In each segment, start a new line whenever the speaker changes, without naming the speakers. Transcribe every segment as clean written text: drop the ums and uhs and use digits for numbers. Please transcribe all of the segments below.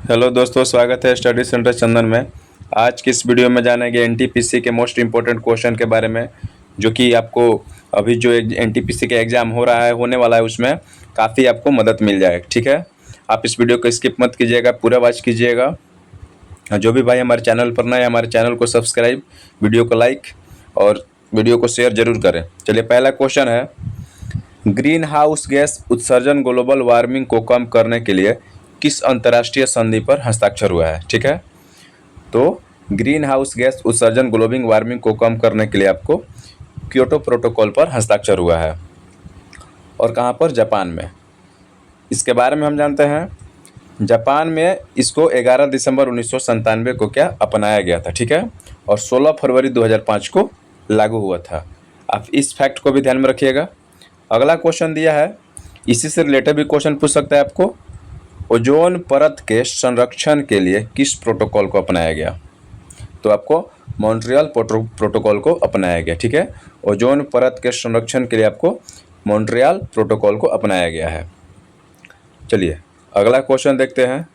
Hello दोस्तों, स्वागत है स्टडी सेंटर चंदन में। आज की इस वीडियो में जानेंगे एनटीपीसी के मोस्ट इम्पोर्टेंट क्वेश्चन के बारे में, जो कि आपको अभी जो एनटीपीसी का एग्ज़ाम हो रहा है, होने वाला है, उसमें काफ़ी आपको मदद मिल जाए। ठीक है, आप इस वीडियो को स्किप मत कीजिएगा, पूरा वॉच कीजिएगा। जो भी भाई हमारे चैनल पर नए, हमारे चैनल को सब्सक्राइब, वीडियो को लाइक और वीडियो को शेयर जरूर करें। चलिए, पहला क्वेश्चन है, ग्रीन हाउस गैस उत्सर्जन ग्लोबल वार्मिंग को कम करने के लिए किस अंतर्राष्ट्रीय संधि पर हस्ताक्षर हुआ है। ठीक है, तो ग्रीन हाउस गैस उत्सर्जन ग्लोबल वार्मिंग को कम करने के लिए आपको क्योटो प्रोटोकॉल पर हस्ताक्षर हुआ है, और कहाँ पर? जापान में। इसके बारे में हम जानते हैं, जापान में इसको 11 दिसंबर 1997 को क्या अपनाया गया था। ठीक है, और 16 फरवरी 2005 को लागू हुआ था। आप इस फैक्ट को भी ध्यान में रखिएगा। अगला क्वेश्चन दिया है, इसी से रिलेटेड भी क्वेश्चन पूछ सकता है आपको, ओजोन परत के संरक्षण के लिए किस प्रोटोकॉल को अपनाया गया? तो आपको मॉन्ट्रियल प्रोटोकॉल को अपनाया गया। ठीक है, ओजोन परत के संरक्षण के लिए आपको मॉन्ट्रियल प्रोटोकॉल को अपनाया गया है। चलिए, अगला क्वेश्चन देखते हैं,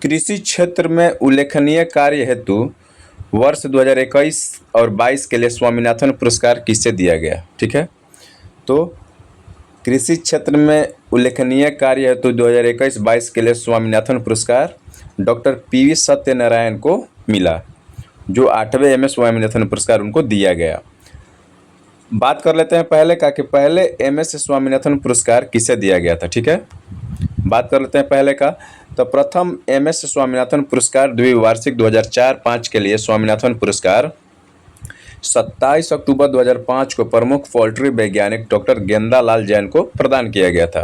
कृषि क्षेत्र में उल्लेखनीय कार्य हेतु वर्ष 2021 और 22 के लिए स्वामीनाथन पुरस्कार किसे दिया गया? ठीक है, तो कृषि क्षेत्र में उल्लेखनीय कार्य हेतु 2021-22 के लिए स्वामीनाथन पुरस्कार डॉक्टर पीवी सत्यनारायण को मिला, जो 8वें एमएस स्वामीनाथन पुरस्कार उनको दिया गया। बात कर लेते हैं पहले का, कि पहले एमएस स्वामीनाथन पुरस्कार किसे दिया गया था। ठीक है, बात कर लेते हैं पहले का, तो प्रथम एमएस स्वामीनाथन पुरस्कार द्विवार्षिक 2004-05 के लिए स्वामीनाथन पुरस्कार 27 अक्टूबर 2005 को प्रमुख पोल्ट्री वैज्ञानिक डॉक्टर गेंदालाल जैन को प्रदान किया गया था।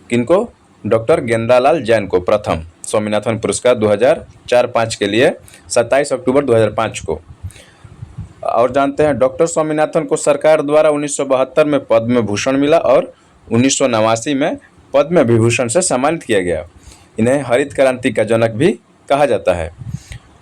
किनको? डॉक्टर गेंदालाल जैन को प्रथम स्वामीनाथन पुरस्कार 2004-05 के लिए 27 अक्टूबर 2005 को। और जानते हैं, डॉक्टर स्वामीनाथन को सरकार द्वारा 1972 में पद्म भूषण मिला और 1989 में पद्म विभूषण से सम्मानित किया गया। इन्हें हरित क्रांति का जनक भी कहा जाता है।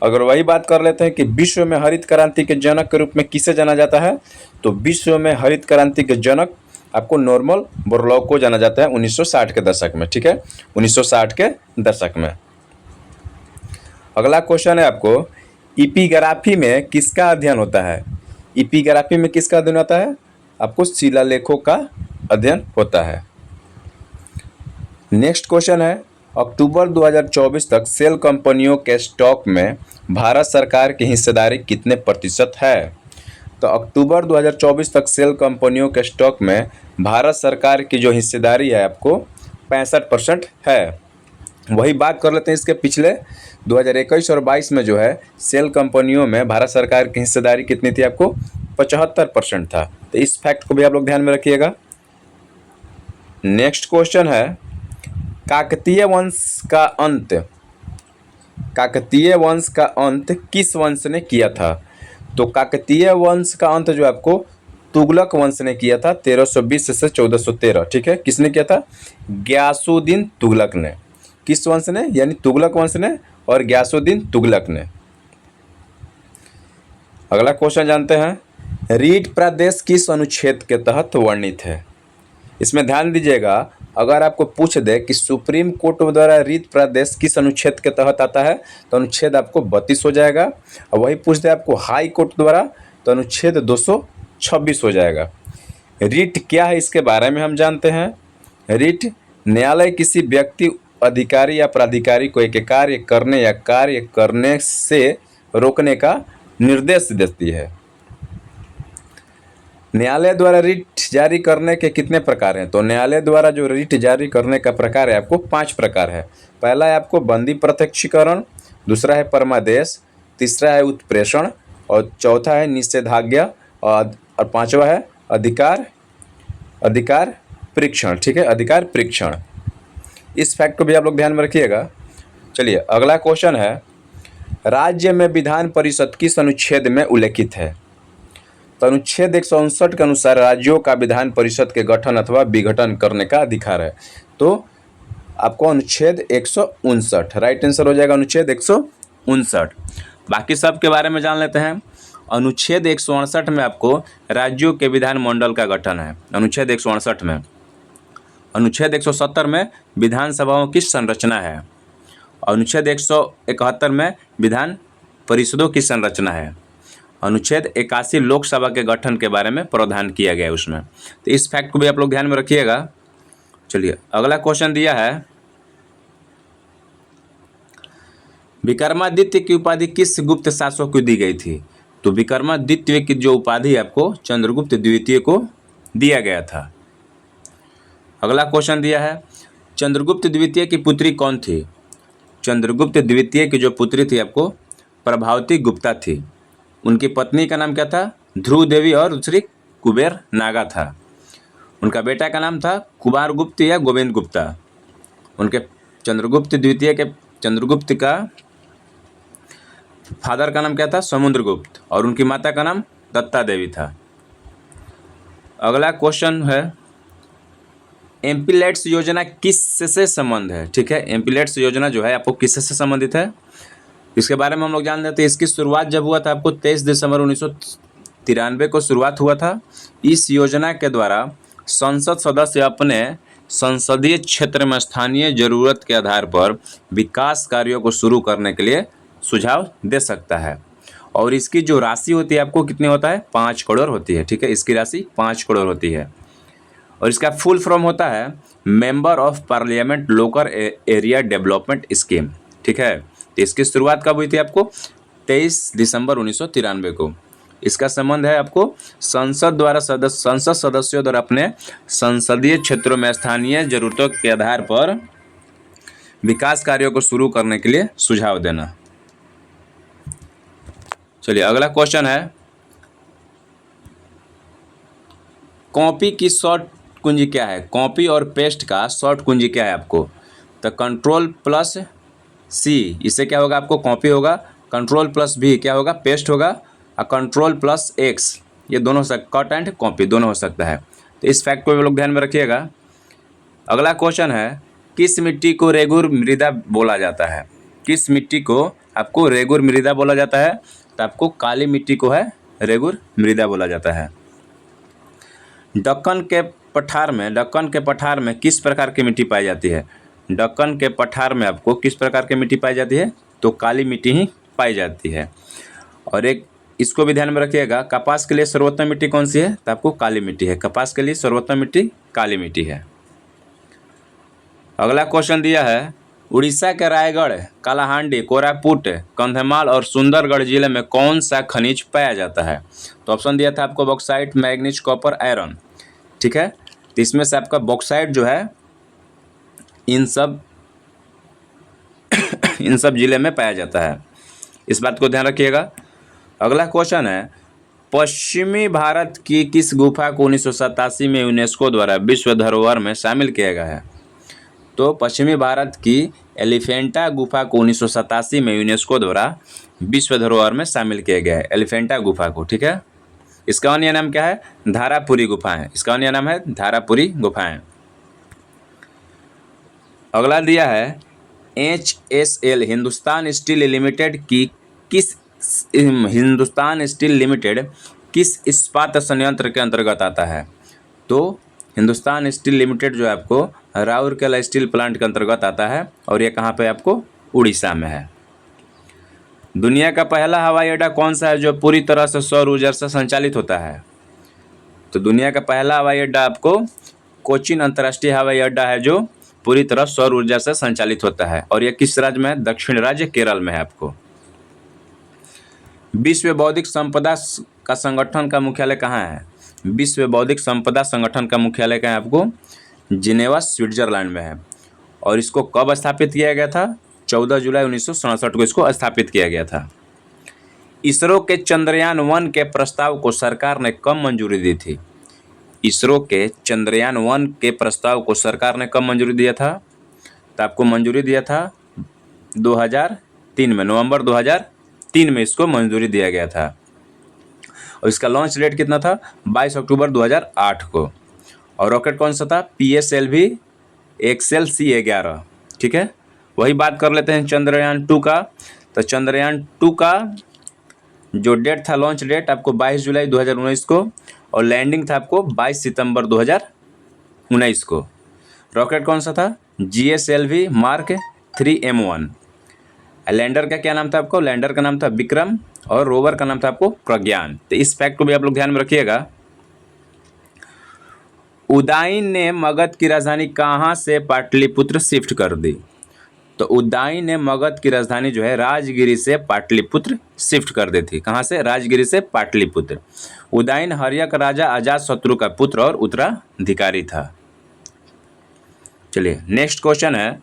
अगर वही बात कर लेते हैं कि विश्व में हरित क्रांति के जनक के रूप में किसे जाना जाता है, तो विश्व में हरित क्रांति के जनक आपको नॉर्मन बोरलॉग को जाना जाता है 1960 के दशक में। ठीक है, 1960 के दशक में। अगला क्वेश्चन है आपको, इपिग्राफी में किसका अध्ययन होता है? इपिग्राफी में किसका अध्ययन होता है? आपको शिलालेखों का अध्ययन होता है। नेक्स्ट क्वेश्चन है, अक्टूबर 2024 तक सेल कंपनियों के स्टॉक में भारत सरकार की हिस्सेदारी कितने प्रतिशत है? तो अक्टूबर 2024 तक सेल कंपनियों के स्टॉक में भारत सरकार की जो हिस्सेदारी है आपको 65% है। वही बात कर लेते हैं इसके पिछले 2021 और 22 में जो है सेल कंपनियों में भारत सरकार की हिस्सेदारी कितनी थी? आपको 75% था। तो इस फैक्ट को भी आप लोग ध्यान में रखिएगा। नेक्स्ट क्वेश्चन है, काकतीय वंश का अंत किस वंश ने किया था? तो काकतीय वंश का अंत जो आपको तुगलक वंश ने किया था 1320 से 1413। ठीक है, किसने किया था? गयासुद्दीन तुगलक ने। किस वंश ने? यानी तुगलक वंश ने और गयासुद्दीन तुगलक ने। अगला क्वेश्चन जानते हैं, रीट प्रदेश किस अनुच्छेद के तहत वर्णित है? इसमें ध्यान दीजिएगा, अगर आपको पूछ दे कि सुप्रीम कोर्ट द्वारा रीट प्रदेश किस अनुच्छेद के तहत आता है, तो अनुच्छेद आपको 32 हो जाएगा। और वही पूछ दे आपको हाई कोर्ट द्वारा, तो अनुच्छेद 226 हो जाएगा। रीट क्या है, इसके बारे में हम जानते हैं। रीट न्यायालय किसी व्यक्ति, अधिकारी या प्राधिकारी को एक कार्य करने या कार्य करने से रोकने का निर्देश देती है। न्यायालय द्वारा रीट जारी करने के कितने प्रकार हैं? तो न्यायालय द्वारा जो रीट जारी करने का प्रकार है आपको 5 प्रकार है। पहला है आपको बंदी प्रत्यक्षीकरण, दूसरा है परमादेश, तीसरा है उत्प्रेषण, और चौथा है निषेधाज्ञा, और 5वां है अधिकार परीक्षण। ठीक है, अधिकार परीक्षण। इस फैक्ट को भी आप लोग ध्यान में रखिएगा। चलिए, अगला क्वेश्चन है, राज्य में विधान परिषद किस अनुच्छेद में उल्लेखित है? तो अनुच्छेद 159 के अनुसार राज्यों का विधान परिषद के गठन अथवा विघटन करने का अधिकार है। तो आपको अनुच्छेद 159 राइट आंसर हो जाएगा, अनुच्छेद 159। बाकी सब के बारे में जान लेते हैं। अनुच्छेद 168 में आपको राज्यों के विधानमंडल का गठन है, अनुच्छेद 168 में। अनुच्छेद 170 में विधानसभाओं की संरचना है। अनुच्छेद 171 में विधान परिषदों की संरचना है। अनुच्छेद 81 लोकसभा के गठन के बारे में प्रावधान किया गया है उसमें। तो इस फैक्ट को भी आप लोग ध्यान में रखिएगा। चलिए अगला क्वेश्चन दिया है, विक्रमादित्य की उपाधि किस गुप्त शासक को दी गई थी? तो विक्रमादित्य की जो उपाधि आपको चंद्रगुप्त द्वितीय को दिया गया था। अगला क्वेश्चन दिया है, चंद्रगुप्त द्वितीय की पुत्री कौन थी? चंद्रगुप्त द्वितीय की जो पुत्री थी आपको प्रभावती गुप्ता थी। उनकी पत्नी का नाम क्या था? ध्रुव देवी, और दूसरी कुबेर नागा था। उनका बेटा का नाम था कुमार गुप्त या गोविंद गुप्ता। उनके चंद्रगुप्त द्वितीय के चंद्रगुप्त का फादर का नाम क्या था? समुद्रगुप्त, और उनकी माता का नाम दत्ता देवी था। अगला क्वेश्चन है, एमपीलेट्स योजना किससे संबंध है? ठीक है, एमपीलेट्स योजना जो है आपको किससे संबंधित है इसके बारे में हम लोग जान लेते हैं। इसकी शुरुआत जब हुआ था आपको 23 दिसंबर 1993 को शुरुआत हुआ था। इस योजना के द्वारा संसद सदस्य अपने संसदीय क्षेत्र में स्थानीय जरूरत के आधार पर विकास कार्यों को शुरू करने के लिए सुझाव दे सकता है। और इसकी जो राशि होती है आपको कितनी होता है? 5 करोड़ होती है। ठीक है, इसकी राशि 5 करोड़ होती है। और इसका फुल फॉर्म होता है member of parliament local area development scheme. ठीक है, तो इसकी शुरुआत कब हुई थी आपको? 23 दिसंबर 1993 को। इसका संबंध है आपको संसद सदस्यों द्वारा अपने संसदीय क्षेत्रों में स्थानीय जरूरतों के आधार पर विकास कार्यों को शुरू करने के लिए सुझाव देना। चलिए अगला क्वेश्चन है, कॉपी की शॉर्ट कुंजी क्या है? कॉपी और पेस्ट का शॉर्ट कुंजी क्या है आपको? तो कंट्रोल प्लस सी, इससे क्या होगा आपको? कॉपी होगा। कंट्रोल प्लस भी क्या होगा? पेस्ट होगा। और कंट्रोल प्लस एक्स, ये दोनों कट एंड कॉपी दोनों हो सकता है। तो इस फैक्ट को भी लोग ध्यान में रखिएगा। अगला क्वेश्चन है, किस मिट्टी को रेगुर मृदा बोला जाता है? किस मिट्टी को आपको रेगुर मृदा बोला जाता है? तो आपको काली मिट्टी को है रेगुर मृदा बोला जाता है। दक्कन के पठार में किस प्रकार की मिट्टी पाई जाती है? दक्कन के पठार में आपको किस प्रकार की मिट्टी पाई जाती है? तो काली मिट्टी ही पाई जाती है। और एक इसको भी ध्यान में रखिएगा, कपास के लिए सर्वोत्तम मिट्टी कौन सी है? तो आपको काली मिट्टी है। कपास के लिए सर्वोत्तम मिट्टी काली मिट्टी है। अगला क्वेश्चन दिया है, उड़ीसा के रायगढ़, कालाहांडी, कोरापुट, कंधमाल और सुंदरगढ़ जिले में कौन सा खनिज पाया जाता है? तो ऑप्शन दिया था आपको बॉक्साइट, मैग्नीज, कॉपर, आयरन। ठीक है, तो इसमें से आपका बॉक्साइट जो है इन सब जिले में पाया जाता है। इस बात को ध्यान रखिएगा। अगला क्वेश्चन है, पश्चिमी भारत की किस गुफा को 1987 में यूनेस्को द्वारा विश्व धरोहर में शामिल किया गया है? तो पश्चिमी भारत की एलिफेंटा गुफा को 1987 में यूनेस्को द्वारा विश्व धरोहर में शामिल किया गया है, एलिफेंटा गुफा को। ठीक है, इसका अन्य नाम क्या है? धारापुरी गुफाएं। इसका अन्य नाम है धारापुरी गुफाएं। अगला दिया है, HSL हिंदुस्तान स्टील लिमिटेड किस इस्पात संयंत्र के अंतर्गत आता है? तो हिंदुस्तान स्टील लिमिटेड जो है आपको राउरकेला स्टील प्लांट के अंतर्गत आता है, और ये कहाँ पे आपको? उड़ीसा में है। दुनिया का पहला हवाई अड्डा कौन सा है जो पूरी तरह से सौर ऊर्जा से संचालित होता है? तो दुनिया का पहला हवाई अड्डा आपको कोचीन अंतर्राष्ट्रीय हवाई अड्डा है जो पूरी तरह सौर ऊर्जा से संचालित होता है, और यह किस राज्य में है? दक्षिण राज्य केरल में है आपको। विश्व बौद्धिक संपदा का संगठन का मुख्यालय कहाँ है? विश्व बौद्धिक संपदा संगठन का मुख्यालय कहाँ है आपको? जिनेवा, स्विट्जरलैंड में है। और इसको कब स्थापित किया गया था? 14 जुलाई 1967 को इसको स्थापित किया गया था। इसरो के चंद्रयान 1 के प्रस्ताव को सरकार ने कब मंजूरी दी थी? इसरो के चंद्रयान 1 के प्रस्ताव को सरकार ने कब मंजूरी दिया था? तो आपको मंजूरी दिया था 2003 में, नवंबर 2003 में इसको मंजूरी दिया गया था। और इसका लॉन्च डेट कितना था? 22 अक्टूबर 2008 को। और रॉकेट कौन सा था? PSLV XL C11। ठीक है, वही बात कर लेते हैं चंद्रयान 2 का। तो चंद्रयान 2 का जो डेट था, लॉन्च डेट आपको 22 जुलाई 2019 को, और लैंडिंग था आपको 22 सितंबर 2019 को। रॉकेट कौन सा था? GSLV Mark 3 M1। लैंडर का क्या नाम था आपको? लैंडर का नाम था विक्रम और रोवर का नाम था आपको प्रज्ञान। तो इस फैक्ट को भी आप लोग ध्यान में रखिएगा। उदयन ने मगध की राजधानी कहाँ से पाटलिपुत्र शिफ्ट कर दी? तो उदयन ने मगध की राजधानी जो है राजगिरी से पाटलिपुत्र शिफ्ट कर दी थी। कहाँ से? राजगिरी से पाटलिपुत्र। उदयन हर्यक राजा अजातशत्रु का पुत्र और उत्तराधिकारी था। चलिए नेक्स्ट क्वेश्चन है,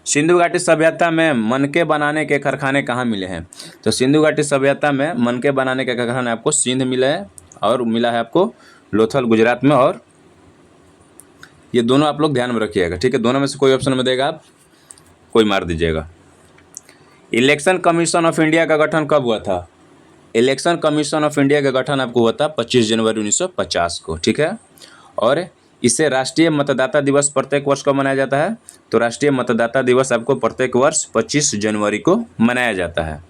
सिंधु घाटी सभ्यता में मनके बनाने के कारखाने कहाँ मिले हैं? तो सिंधु घाटी सभ्यता में मनके बनाने के कारखाने आपको सिंध मिला है और मिला है आपको लोथल गुजरात में, और ये दोनों आप लोग ध्यान में रखिएगा, ठीक है। दोनों में से कोई ऑप्शन में देगा आप कोई मार दीजिएगा। इलेक्शन कमीशन ऑफ इंडिया का गठन कब हुआ था? इलेक्शन कमीशन ऑफ इंडिया का गठन आपको हुआ था 25 जनवरी 1950 को, ठीक है। और इसे राष्ट्रीय मतदाता दिवस प्रत्येक वर्ष को मनाया जाता है। तो राष्ट्रीय मतदाता दिवस आपको प्रत्येक वर्ष 25 जनवरी को मनाया जाता है।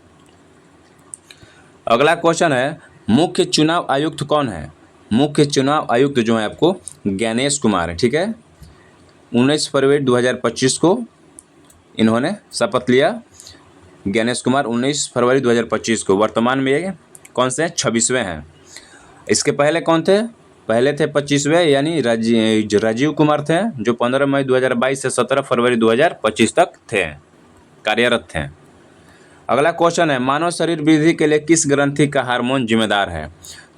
अगला क्वेश्चन है, मुख्य चुनाव आयुक्त कौन है? मुख्य चुनाव आयुक्त जो है आपको ज्ञानेश कुमार है, ठीक है। 19 फरवरी 2025 को इन्होंने शपथ लिया। ज्ञानेश कुमार 19 फरवरी 2025 को। वर्तमान में ये कौन से हैं? 26वें हैं। इसके पहले कौन थे? पहले थे 25वें, यानी राजीव कुमार थे, जो 15 मई 2022 से 17 फरवरी 2025 तक थे, कार्यरत थे। अगला क्वेश्चन है, मानव शरीर वृद्धि के लिए किस ग्रंथि का हार्मोन जिम्मेदार है?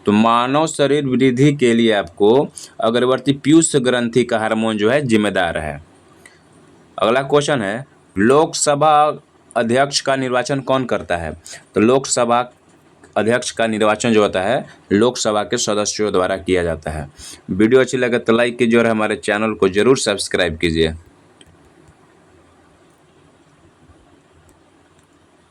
तो मानव शरीर वृद्धि के लिए आपको अग्रवर्ती पीयूष ग्रंथि का हार्मोन जो है जिम्मेदार है। अगला क्वेश्चन है, लोकसभा अध्यक्ष का निर्वाचन कौन करता है? तो लोकसभा अध्यक्ष का निर्वाचन जो होता है लोकसभा के सदस्यों द्वारा किया जाता है। वीडियो अच्छी लगे तो लाइक कीजिए और हमारे चैनल को जरूर सब्सक्राइब कीजिए।